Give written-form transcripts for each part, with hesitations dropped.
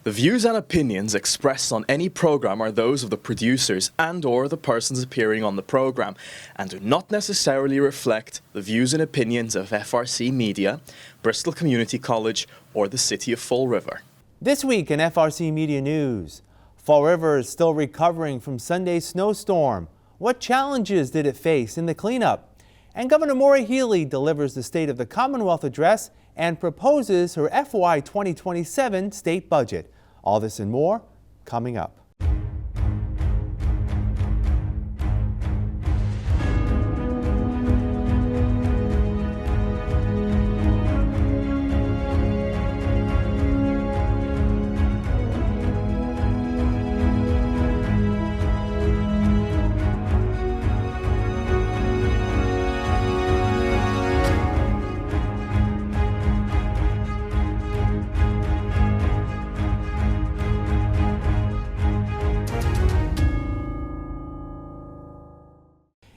The views and opinions expressed on any program are those of the producers and/or the persons appearing on the program and do not necessarily reflect the views and opinions of FRCMedia, Bristol Community College, or the City of Fall River. This week in FRCmedia News, Fall River is still recovering from Sunday's snowstorm. What challenges did it face in the cleanup? And Governor Maura Healey delivers the State of the Commonwealth Address and proposes her FY 2027 state budget. All this and more coming up.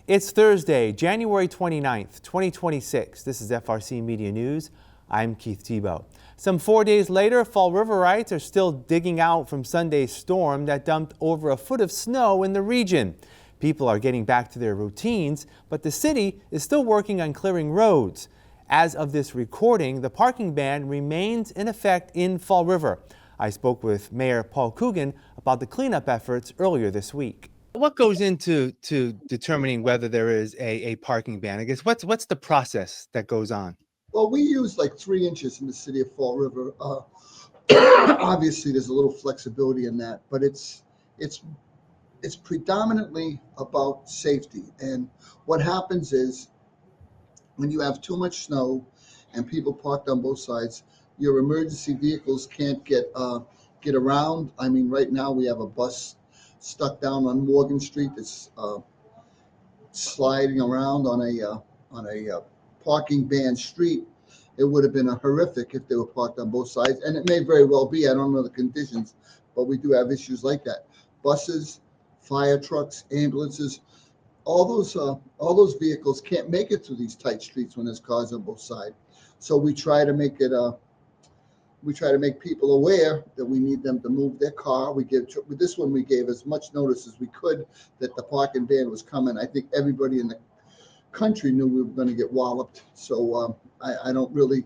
It's Thursday, January 29th, 2026. This is FRCmedia News. I'm Keith Tebow. Some 4 days later, Fall Riverites are still digging out from Sunday's storm that dumped over a foot of snow in the region. People are getting back to their routines, but the city is still working on clearing roads. As of this recording, the parking ban remains in effect in Fall River. I spoke with Mayor Paul Coogan about the cleanup efforts earlier this week. What goes into determining whether there is a parking ban? I guess what's the process that goes on? Well, we use like 3 inches in the city of Fall River. Obviously, there's a little flexibility in that, but it's predominantly about safety. And what happens is when you have too much snow and people parked on both sides, your emergency vehicles can't get around. I mean, right now we have a bus stuck down on Morgan Street that's sliding around on a parking ban street. It would have been horrific if they were parked on both sides, and it may very well be. I don't know the conditions, but we do have issues like that. Buses, fire trucks, ambulances, all those vehicles can't make it through these tight streets when there's cars on both sides. So we try to make people aware that we need them to move their car. With this one, we gave as much notice as we could that the parking ban was coming. I think everybody in the country knew we were going to get walloped. So I don't really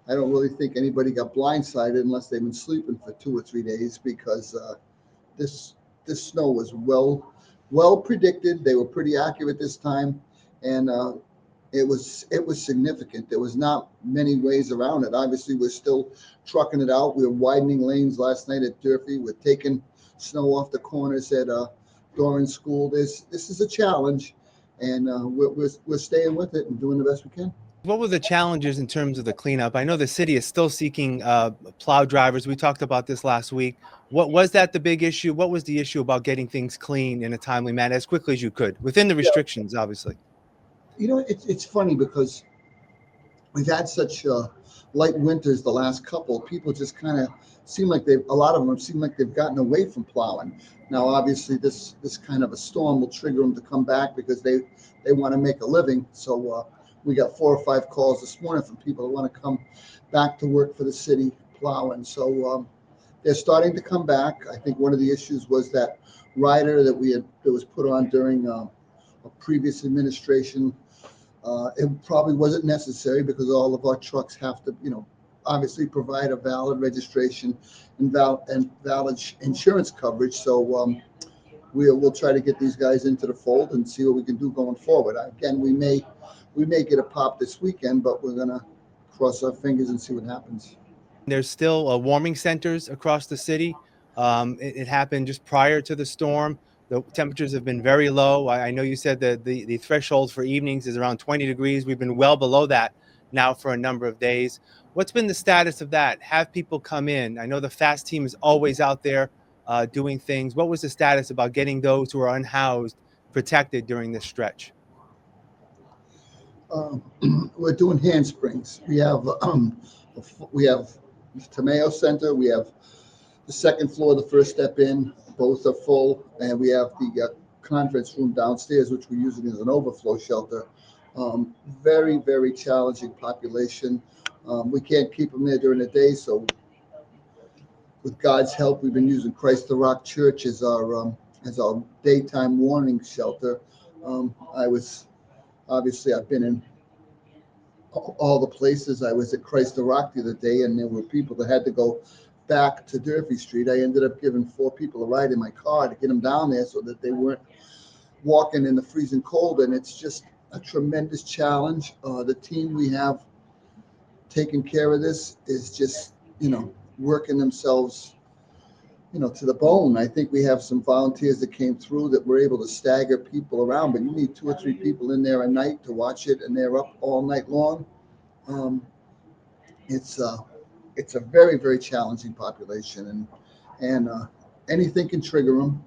think anybody got blindsided unless they've been sleeping for 2 or 3 days, because this snow was well predicted. They were pretty accurate this time, and it was significant. There was not many ways around it. Obviously, we're still trucking it out. We were widening lanes last night at Durfee. We're taking snow off the corners at Doran School. This is a challenge, and we're staying with it and doing the best we can. What were the challenges in terms of the cleanup? I know the city is still seeking plow drivers. We talked about this last week. What was that the big issue? What was the issue about getting things clean in a timely manner as quickly as you could, within the restrictions, obviously? You know, it's funny because we've had such light winters the last couple. People just kind of seem like a lot of them seem like they've gotten away from plowing. Now, obviously, this kind of a storm will trigger them to come back because they want to make a living. So we got 4 or 5 calls this morning from people that want to come back to work for the city plowing. So they're starting to come back. I think one of the issues was that rider that was put on during a previous administration. It probably wasn't necessary because all of our trucks have to, obviously provide a valid registration and valid insurance coverage. So we'll try to get these guys into the fold and see what we can do going forward. Again, we may get a pop this weekend, but we're gonna cross our fingers and see what happens. There's still warming centers across the city. It happened just prior to the storm. The temperatures have been very low. I know you said that the threshold for evenings is around 20 degrees. We've been well below that now for a number of days. What's been the status of that? Have people come in? I know the FAST team is always out there doing things. What was the status about getting those who are unhoused protected during this stretch? We're doing handsprings. We have Tomeo Center. We have the second floor, the first step in. Both are full, and we have the conference room downstairs, which we're using as an overflow shelter. Very, very challenging population. We can't keep them there during the day, so with God's help, we've been using Christ the Rock Church as our daytime warning shelter. I've been in all the places. I was at Christ the Rock the other day, and there were people that had to go back to Durfee Street. I ended up giving 4 people a ride in my car to get them down there so that they weren't walking in the freezing cold. And it's just a tremendous challenge. The team we have taking care of this is just, working themselves, to the bone. I think we have some volunteers that came through that were able to stagger people around, but you need 2 or 3 people in there a night to watch it, and they're up all night long. It's a very, very challenging population, and anything can trigger them.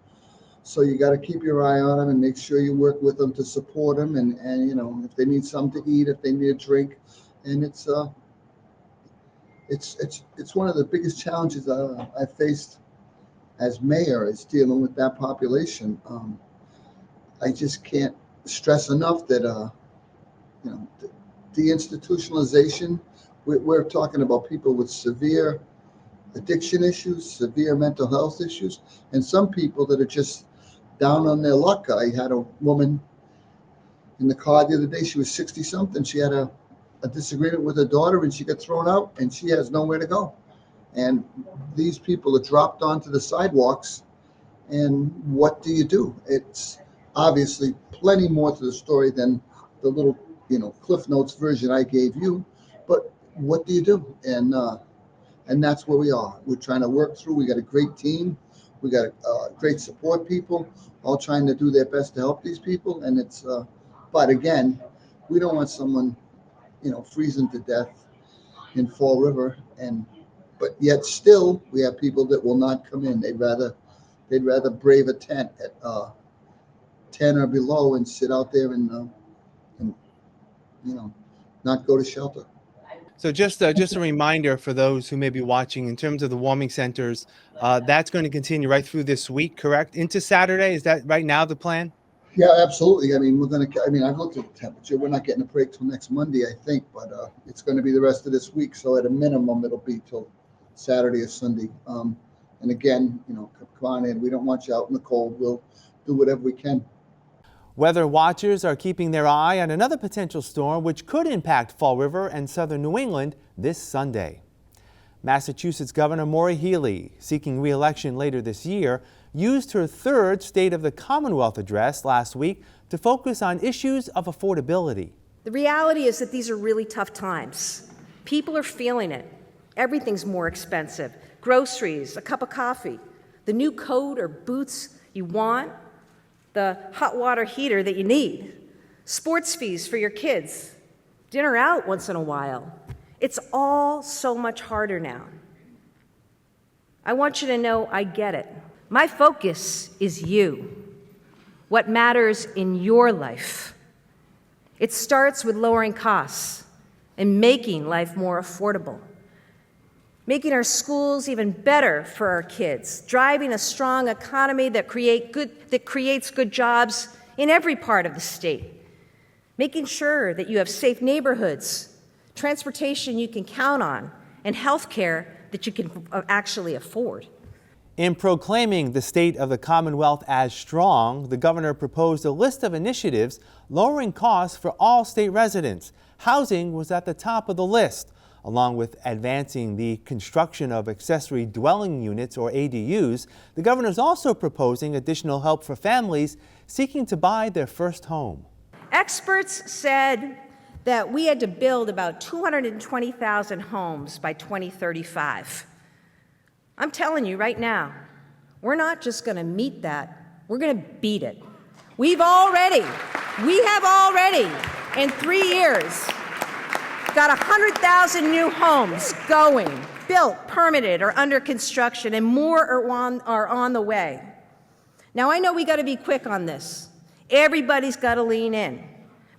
So you got to keep your eye on them and make sure you work with them to support them, and if they need something to eat, if they need a drink, and it's one of the biggest challenges I faced as mayor, is dealing with that population. I just can't stress enough that deinstitutionalization. We're talking about people with severe addiction issues, severe mental health issues, and some people that are just down on their luck. I had a woman in the car the other day. She was 60-something. She had a disagreement with her daughter, and she got thrown out, and she has nowhere to go. And these people are dropped onto the sidewalks, and what do you do? It's obviously plenty more to the story than the little, Cliff Notes version I gave you. But what do you do? And that's where we are. We're trying to work through. We got a great team. We got great support people, all trying to do their best to help these people. And it's, but again, we don't want someone, freezing to death in Fall River, but yet still we have people that will not come in. They'd rather brave a tent at 10 or below and sit out there and not go to shelter. So just a reminder for those who may be watching, in terms of the warming centers, that's going to continue right through this week, correct? Into Saturday, is that right now the plan? Yeah, absolutely. I've looked at the temperature. We're not getting a break till next Monday, I think, but it's going to be the rest of this week. So at a minimum, it'll be till Saturday or Sunday. And again, come on in. We don't want you out in the cold. We'll do whatever we can. Weather watchers are keeping their eye on another potential storm which could impact Fall River and southern New England this Sunday. Massachusetts Governor Maura Healey, seeking re-election later this year, used her 3rd State of the Commonwealth Address last week to focus on issues of affordability. The reality is that these are really tough times. People are feeling it. Everything's more expensive. Groceries, a cup of coffee, the new coat or boots you want, the hot water heater that you need, sports fees for your kids, dinner out once in a while. It's all so much harder now. I want you to know I get it. My focus is you, what matters in your life. It starts with lowering costs and making life more affordable, making our schools even better for our kids, driving a strong economy that creates good jobs in every part of the state, making sure that you have safe neighborhoods, transportation you can count on, and health care that you can actually afford. In proclaiming the state of the Commonwealth as strong, the governor proposed a list of initiatives lowering costs for all state residents. Housing was at the top of the list, along with advancing the construction of accessory dwelling units, or ADUs. The governor is also proposing additional help for families seeking to buy their first home. Experts said that we had to build about 220,000 homes by 2035. I'm telling you right now, we're not just going to meet that, we're going to beat it. We have already, in 3 years, got 100,000 new homes going, built, permitted, or under construction, and more are on the way. Now, I know we got to be quick on this. Everybody's got to lean in.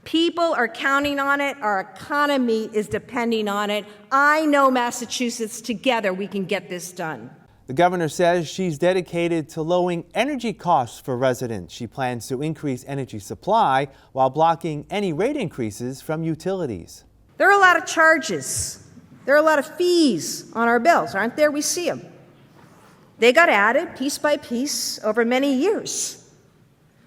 People are counting on it. Our economy is depending on it. I know Massachusetts, together we can get this done. The governor says she's dedicated to lowering energy costs for residents. She plans to increase energy supply while blocking any rate increases from utilities. There are a lot of charges. There are a lot of fees on our bills, aren't there? We see them. They got added piece by piece over many years.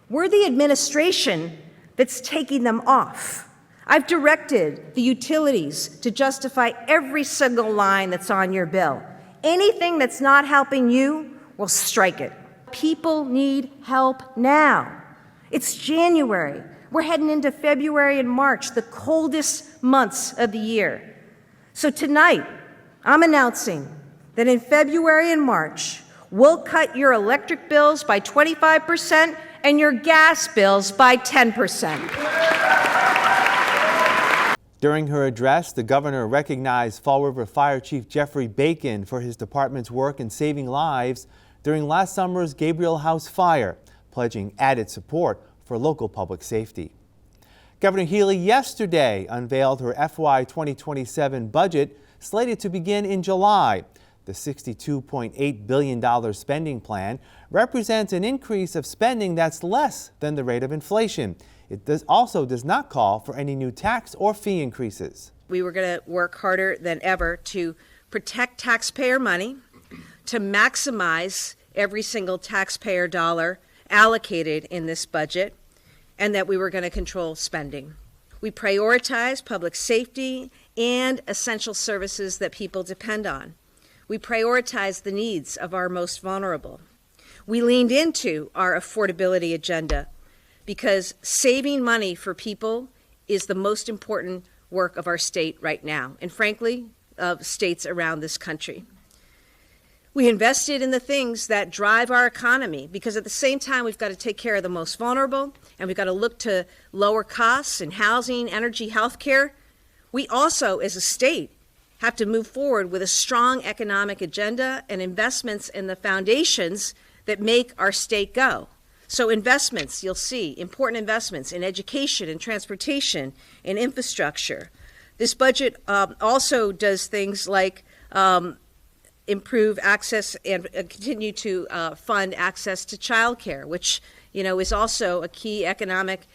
We're the administration that's taking them off. I've directed the utilities to justify every single line that's on your bill. Anything that's not helping you, we'll strike it. People need help now. It's January. We're heading into February and March, the coldest months of the year. So tonight, I'm announcing that in February and March, we'll cut your electric bills by 25% and your gas bills by 10%. During her address, the governor recognized Fall River Fire Chief Jeffrey Bacon for his department's work in saving lives during last summer's Gabriel House fire, pledging added support for local public safety. Governor Healey yesterday unveiled her FY 2027 budget, slated to begin in July. The $62.8 billion spending plan represents an increase of spending that's less than the rate of inflation. It also does not call for any new tax or fee increases. We were going to work harder than ever to protect taxpayer money, to maximize every single taxpayer dollar allocated in this budget, and that we were going to control spending. We prioritize public safety and essential services that people depend on. We prioritize the needs of our most vulnerable. We leaned into our affordability agenda because saving money for people is the most important work of our state right now, and frankly, of states around this country. We invested in the things that drive our economy because at the same time we've got to take care of the most vulnerable and we've got to look to lower costs in housing, energy, healthcare. We also, as a state, have to move forward with a strong economic agenda and investments in the foundations that make our state go. So investments, you'll see, important investments in education and transportation and infrastructure. This budget also does things like improve access and continue to fund access to childcare, which, is also a key economic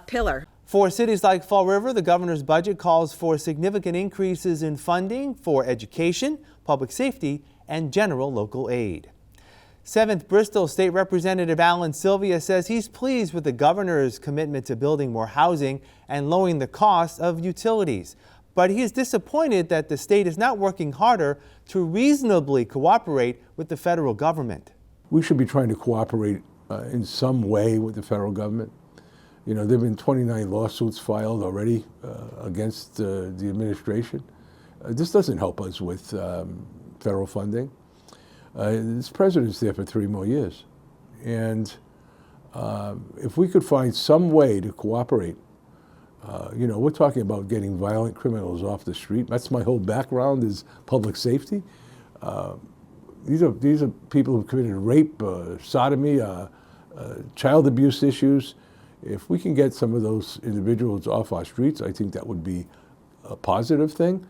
pillar. For cities like Fall River, the governor's budget calls for significant increases in funding for education, public safety, and general local aid. 7th Bristol State Representative Alan Sylvia says he's pleased with the governor's commitment to building more housing and lowering the cost of utilities. But he is disappointed that the state is not working harder to reasonably cooperate with the federal government. We should be trying to cooperate in some way with the federal government. There have been 29 lawsuits filed already against the administration. This doesn't help us with federal funding. This president's there for 3 more years. And if we could find some way to cooperate, we're talking about getting violent criminals off the street. That's my whole background, is public safety. These are people who've committed rape, sodomy, child abuse issues. If we can get some of those individuals off our streets, I think that would be a positive thing.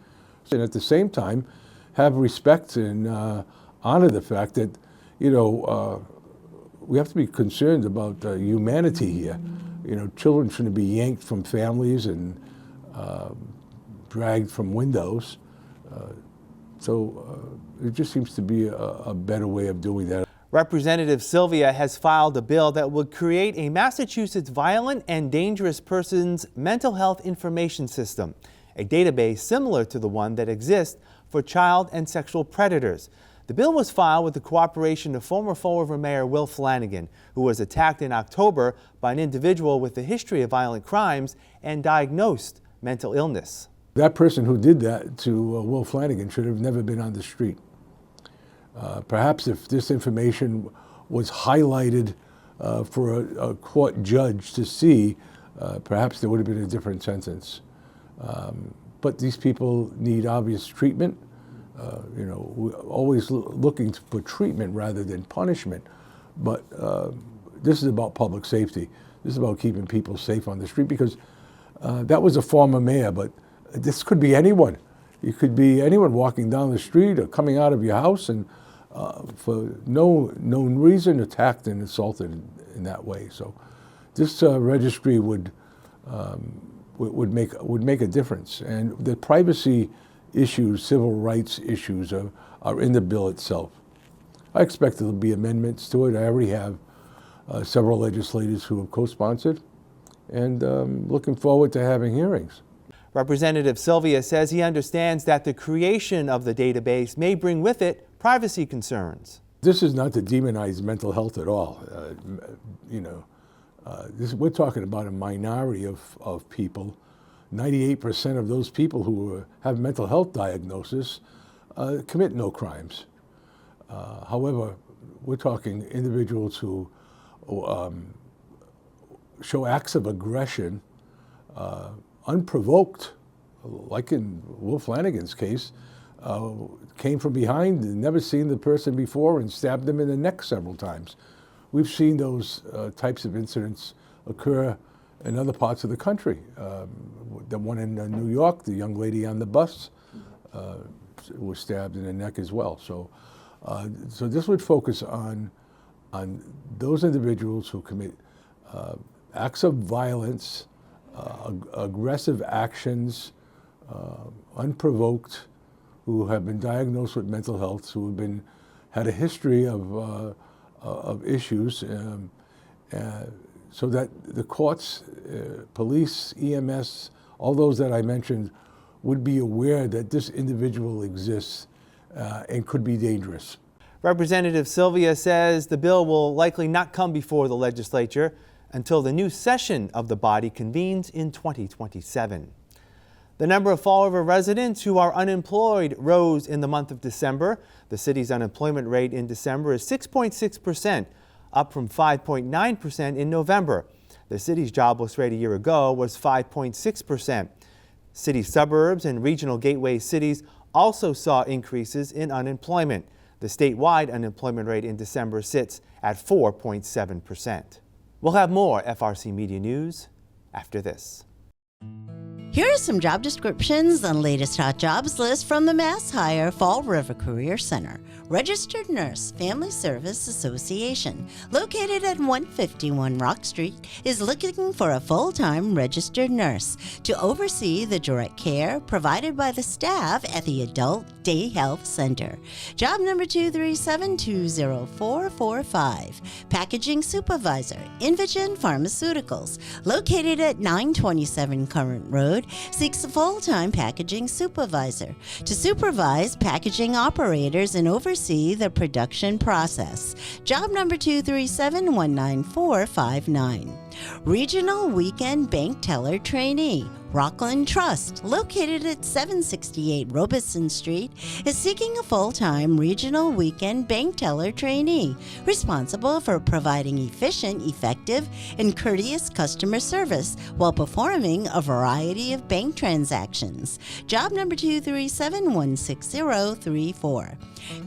And at the same time, have respect and honor the fact that, we have to be concerned about humanity here. Children shouldn't be yanked from families and dragged from windows. So it just seems to be a better way of doing that. Representative Sylvia has filed a bill that would create a Massachusetts violent and dangerous persons mental health information system, a database similar to the one that exists for child and sexual predators. The bill was filed with the cooperation of former Fall River Mayor Will Flanagan, who was attacked in October by an individual with a history of violent crimes and diagnosed mental illness. That person who did that to Will Flanagan should have never been on the street. Perhaps if this information was highlighted for a court judge to see, perhaps there would have been a different sentence. But these people need obvious treatment. We're always looking for treatment rather than punishment. But this is about public safety. This is about keeping people safe on the street, because that was a former mayor, but this could be anyone. You could be anyone walking down the street or coming out of your house and for no known reason attacked and assaulted in that way. So this registry would make a difference. And the privacy issues, civil rights issues are in the bill itself. I expect there'll be amendments to it. I already have several legislators who have co-sponsored, and looking forward to having hearings. Representative Sylvia says he understands that the creation of the database may bring with it privacy concerns. This is not to demonize mental health at all. We're talking about a minority of people. 98% of those people who have mental health diagnosis commit no crimes. However, we're talking individuals who show acts of aggression unprovoked, like in Will Flanagan's case, came from behind and never seen the person before and stabbed them in the neck several times. We've seen those types of incidents occur in other parts of the country. The one in New York, the young lady on the bus was stabbed in the neck as well. So this would focus on those individuals who commit acts of violence, aggressive actions, unprovoked, who have been diagnosed with mental health, who have had a history of issues, so that the courts, police, EMS, all those that I mentioned, would be aware that this individual exists and could be dangerous. Representative Sylvia says the bill will likely not come before the legislature until the new session of the body convenes in 2027. The number of Fall River residents who are unemployed rose in the month of December. The city's unemployment rate in December is 6.6%, up from 5.9% in November. The city's jobless rate a year ago was 5.6%. City suburbs and regional gateway cities also saw increases in unemployment. The statewide unemployment rate in December sits at 4.7%. We'll have more FRC Media News after this. Here are some job descriptions and latest hot jobs list from the Mass Hire Fall River Career Center. Registered Nurse Family Service Association, located at 151 Rock Street, is looking for a full-time registered nurse to oversee the direct care provided by the staff at the Adult Day Health Center. Job number 237-20445. Packaging Supervisor, Invigen Pharmaceuticals, located at 927 Current Road, seeks a full-time packaging supervisor to supervise packaging operators and oversee the production process. Job number 237-19459. Regional Weekend Bank Teller Trainee, Rockland Trust, located at 768 Robeson Street, is seeking a full-time regional weekend bank teller trainee responsible for providing efficient, effective, and courteous customer service while performing a variety of bank transactions. Job number 237-16034.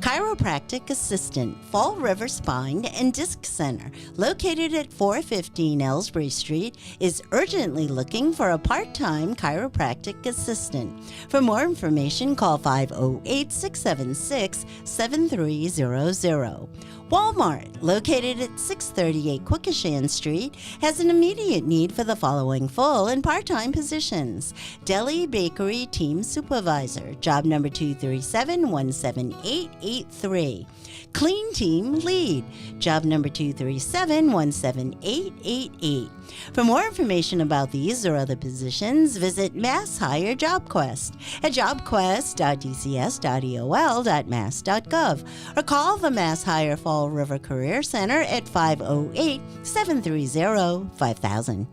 Chiropractic Assistant, Fall River Spine and Disc Center, located at 415 Ellsbury Street, is urgently looking for a part-time chiropractic assistant. For more information, call 508-676-7300. Walmart, located at 638 Quikasham Street, has an immediate need for the following full and part-time positions. Deli Bakery Team Supervisor, job number 237-17883. Clean Team Lead, job number 237-17888. For more information about these or other positions, visit Mass Hire JobQuest at jobquest.dcs.eol.mass.gov or call the Mass Hire Fall River Career Center at 508-730-5000.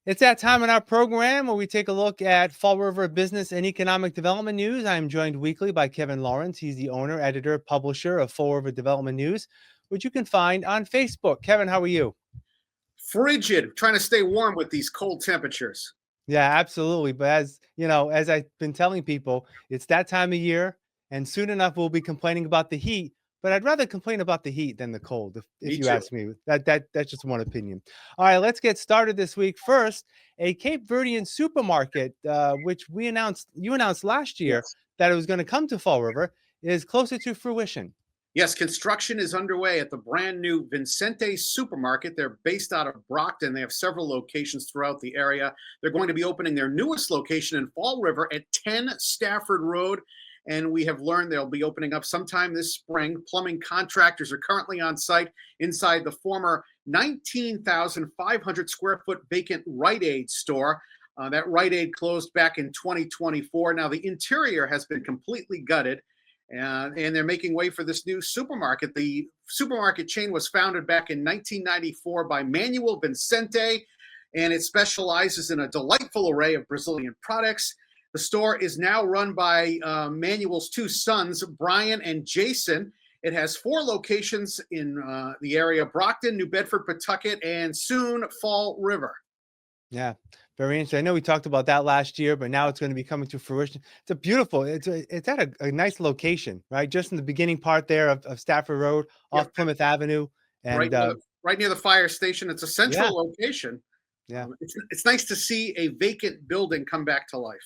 It's that time in our program where we take a look at Fall River business and economic development news. I'm joined weekly by Kevin Lawrence. He's the owner, editor, publisher of Fall River Development News, which you can find on Facebook. Kevin, how are you? Frigid, trying to stay warm with these cold temperatures. Yeah, absolutely. But as you know, as I've been telling people, it's that time of year, and soon enough we'll be complaining about the heat. But I'd rather complain about the heat than the cold, if you ask me. That's just one opinion. All right, let's get started this week. First, a Cape Verdean supermarket, which you announced last year that it was going to come to Fall River, is closer to fruition. Yes, construction is underway at the brand new Vincente supermarket. They're based out of Brockton. They have several locations throughout the area. They're going to be opening their newest location in Fall River at 10 Stafford Road. And we have learned they'll be opening up sometime this spring. Plumbing contractors are currently on site inside the former 19,500 square foot vacant Rite Aid store. That Rite Aid closed back in 2024. Now the interior has been completely gutted. And they're making way for this new supermarket. The supermarket chain was founded back in 1994 by Manuel Vincente, and it specializes in a delightful array of Brazilian products. The store is now run by Manuel's two sons, Brian and Jason. It has 4 locations in the area: Brockton, New Bedford, Pawtucket, and soon Fall River. Yeah, very interesting. I know we talked about that last year, but now it's going to be coming to fruition. It's a beautiful, it's at a nice location, right? Just in the beginning part there of Stafford Road off Plymouth Avenue. And right near the fire station. It's a central location. Yeah. It's nice to see a vacant building come back to life.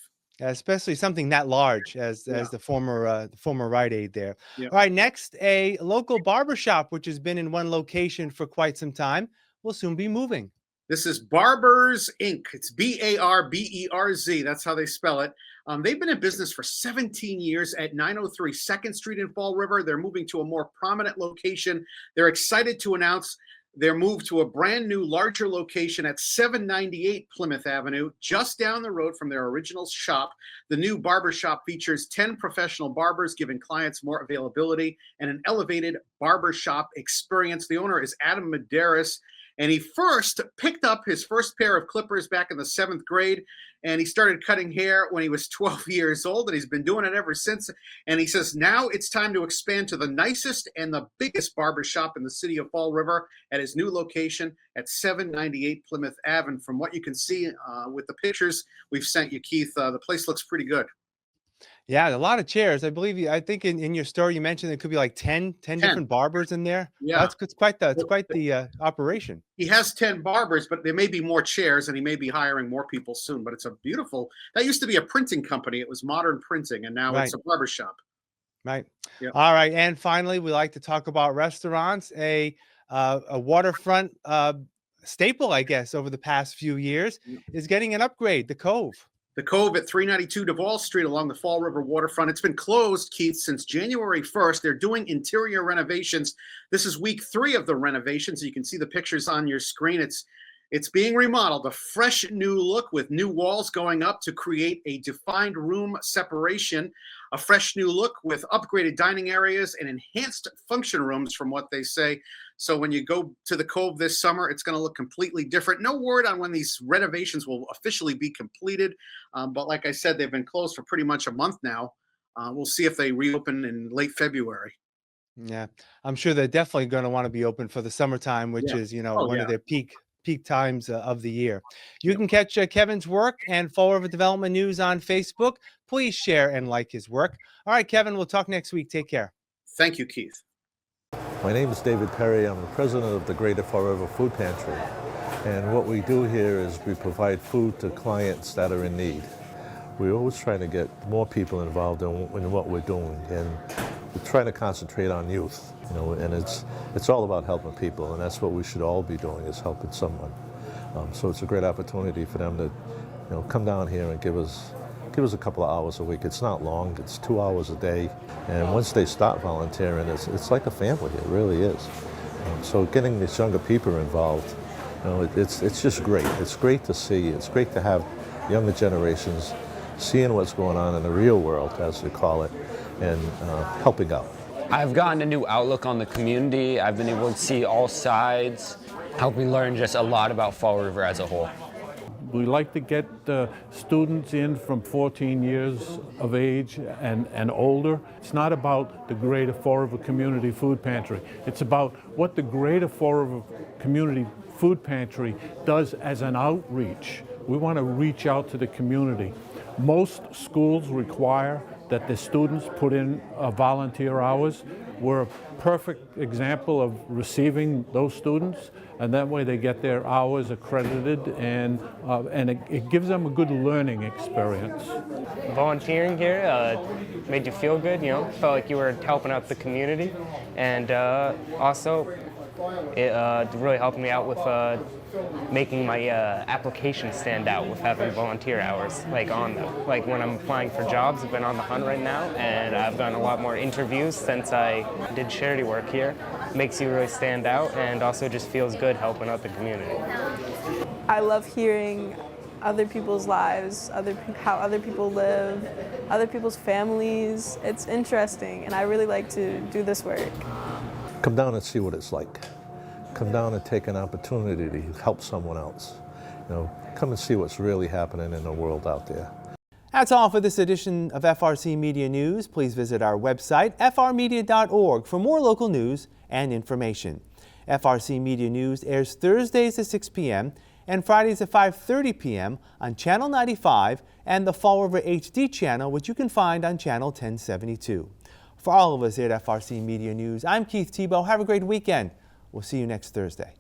Especially something that large as the former Rite Aid there. Yeah. All right, next, a local barbershop, which has been in one location for quite some time, will soon be moving. This is Barbers Inc. It's Barberz. That's how they spell it. They've been in business for 17 years at 903 2nd Street in Fall River. They're moving to a more prominent location. They're excited to announce their move to a brand new, larger location at 798 Plymouth Avenue, just down the road from their original shop. The new barbershop features 10 professional barbers, giving clients more availability and an elevated barbershop experience. The owner is Adam Medeiros. And he first picked up his first pair of clippers back in the 7th grade. And he started cutting hair when he was 12 years old. And he's been doing it ever since. And he says now it's time to expand to the nicest and the biggest barbershop in the city of Fall River at his new location at 798 Plymouth Ave. And from what you can see with the pictures we've sent you, Keith, the place looks pretty good. Yeah, a lot of chairs. I think in your story you mentioned there could be like 10 different barbers in there. Yeah. It's quite the operation. He has 10 barbers, but there may be more chairs, and he may be hiring more people soon. But it's a beautiful, that used to be a printing company. It was Modern Printing, and now it's a barbershop. Right. Yeah. All right. And finally, we like to talk about restaurants. A waterfront staple, I guess, over the past few years is getting an upgrade, the Cove. The Cove at 392 Duval Street along the Fall River waterfront. It's been closed, Keith, since January 1st. They're doing interior renovations. This is week 3 of the renovations. You can see the pictures on your screen. It's being remodeled, a fresh new look with new walls going up to create a defined room separation, a fresh new look with upgraded dining areas and enhanced function rooms, from what they say. So when you go to the Cove this summer, it's going to look completely different. No word on when these renovations will officially be completed. But like I said, they've been closed for pretty much a month now. We'll see if they reopen in late February. Yeah, I'm sure they're definitely going to want to be open for the summertime, which is, one of their peak times of the year. You can catch Kevin's work and Fall River Development News on Facebook. Please share and like his work. All right, Kevin, we'll talk next week. Take care. Thank you, Keith. My name is David Perry. I'm the president of the Greater Fall River Food Pantry. And what we do here is we provide food to clients that are in need. We're always trying to get more people involved in what we're doing, and we're trying to concentrate on youth. And it's all about helping people, and that's what we should all be doing, is helping someone. So it's a great opportunity for them to, come down here and give us a couple of hours a week. It's not long, it's 2 hours a day. And once they start volunteering, it's like a family, it really is. So getting these younger people involved, it's just great. It's great to see. It's great to have younger generations seeing what's going on in the real world, as we call it, and helping out. I've gotten a new outlook on the community. I've been able to see all sides, helped me learn just a lot about Fall River as a whole. We like to get students in from 14 years of age and older. It's not about the Greater Fall River Community Food Pantry. It's about what the Greater Fall River Community Food Pantry does as an outreach. We want to reach out to the community. Most schools require that the students put in volunteer hours. We're a perfect example of receiving those students, and that way they get their hours accredited, and it gives them a good learning experience. Volunteering here made you feel good, you know, felt like you were helping out the community, and also it really helped me out with making my application stand out with having volunteer hours on them. Like when I'm applying for jobs, I've been on the hunt right now, and I've done a lot more interviews since I did charity work here. Makes you really stand out, and also just feels good helping out the community. I love hearing other people's lives, how other people live, other people's families. It's interesting, and I really like to do this work. Come down and see what it's like. Come down and take an opportunity to help someone else. You know, come and see what's really happening in the world out there. That's all for this edition of FRC Media News. Please visit our website, frmedia.org, for more local news and information. FRC Media News airs Thursdays at 6 p.m. and Fridays at 5:30 p.m. on Channel 95 and the Fall River HD channel, which you can find on Channel 1072. For all of us here at FRC Media News, I'm Keith Tebow. Have a great weekend. We'll see you next Thursday.